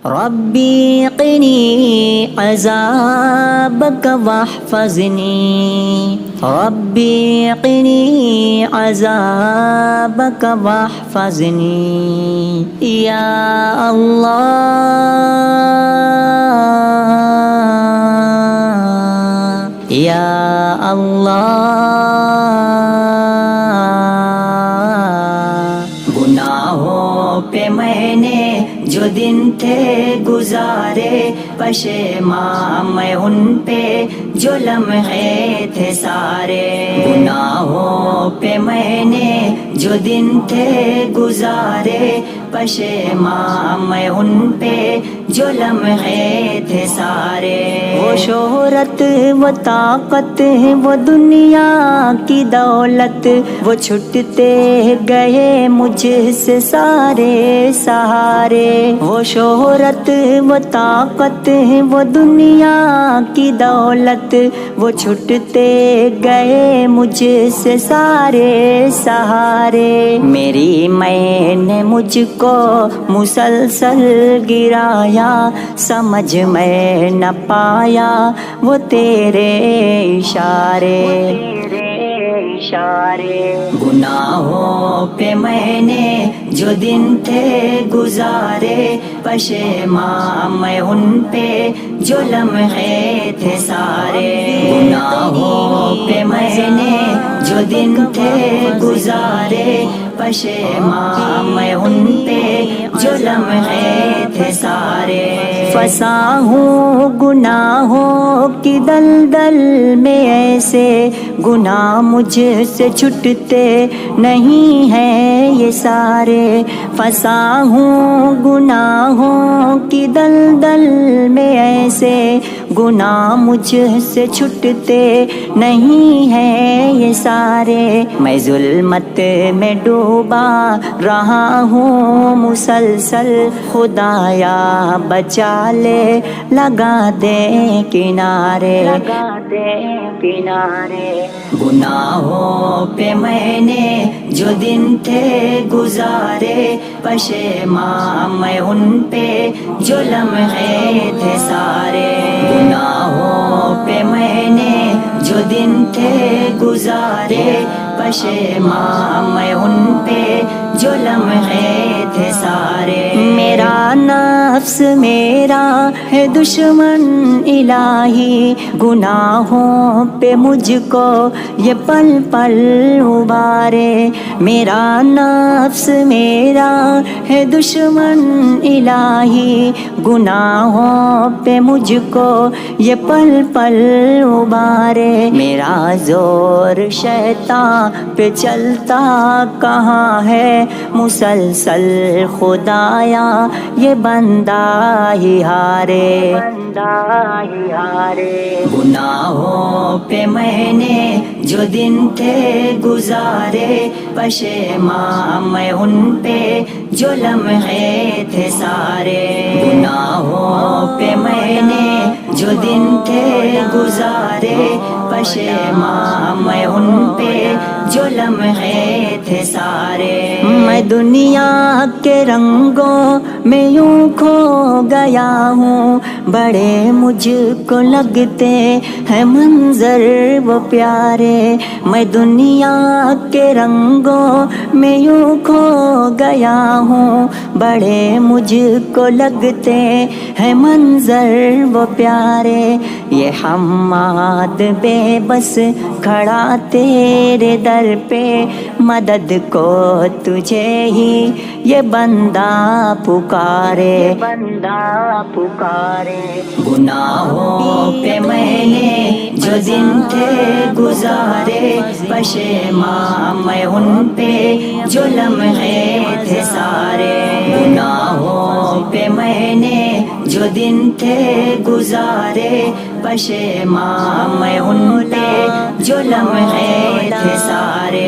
ربی قنی عذابک واحفظنی، ربی قنی عذابک واحفظنی یا اللہ یا اللہ۔ گناہوں پہ میں نے جو دن تھے گزارے، پشیماں میں ان پہ جو لمحے تھے سارے۔ گناہوں پہ میں نے جو دن تھے گزارے، پشیماں میں ان پہ جو لمحے تھے سارے۔ وہ شہرت وہ طاقت وہ دنیا کی دولت، وہ چھٹتے گئے مجھ سے سارے سہارے۔ وہ شہرت وہ طاقت وہ دنیا کی دولت، وہ چھٹتے گئے مجھ سے سارے سہارے۔ میری میں نے مجھ کو مسلسل گرایا، سمجھ میں نہ پایا وہ تیرے اشارے۔ گناہوں پہ میں نے جو دن تھے گزارے، پشیماں میں ان پہ جو لمحے تھے سارے۔ گناہوں پہ میں نے جو دن تھے گزارے، پشیماں میں ان پہ جو لمحے تھے سارے۔ پھنسا ہوں گناہوں کی دلدل میں ایسے، گناہ مجھ سے چھٹتے نہیں ہیں یہ سارے۔ پھنسا ہوں گناہوں کی دلدل میں ایسے، گناہ مجھ سے چھٹتے نہیں ہیں یہ سارے۔ میں ظلمت میں ڈوبا رہا ہوں مسلسل، خدایا بچا لے لگا دے کنارے۔ گناہوں پہ میں نے جو دن تھے گزارے، پشیماں میں ان پہ جو لمحے تھے سارے۔ گناہوں پہ میں نے جو دن تھے گزارے، پشیماں میں ان پہ جو لمحے تھے سارے۔ میرا نفس میرا ہے دشمن الہی، گناہوں پہ مجھ کو یہ پل پل ابارے۔ میرا نفس میرا ہے دشمن الہی، گناہوں پہ مجھ کو یہ پل پل ابارے۔ میرا زور شیطان پہ چلتا کہاں ہے، مسلسل خدایا یہ بندہ ہی ہارے۔ گناہوں پہ میں نے جو دن تھے گزارے، پشیماں میں ان پہ جو لمحے تھے سارے۔ گناہوں پہ میں نے جو دن تھے گزارے، پشیماں میں ان پہ جو لمحے تھے سارے۔ میں دنیا کے رنگوں میں یوں کھو گیا ہوں، بڑے مجھ کو لگتے ہیں منظر وہ پیارے۔ میں دنیا کے رنگوں میں یوں کھو گیا ہوں، بڑے مجھ کو لگتے ہیں منظر وہ پیارے۔ یہ حماد بے بس کھڑا تیرے در پہ، مدد کو تجھے ہی یہ بندہ پکارے۔ گناہوں پہ میں نے جو دن تھے گزارے، پشیماں میں ان پہ جو لمحے تھے سارے۔ گناہوں پہ میں نے جو دن تھے گزارے، پشیماں میں ان پہ جو لمحے تھے سارے۔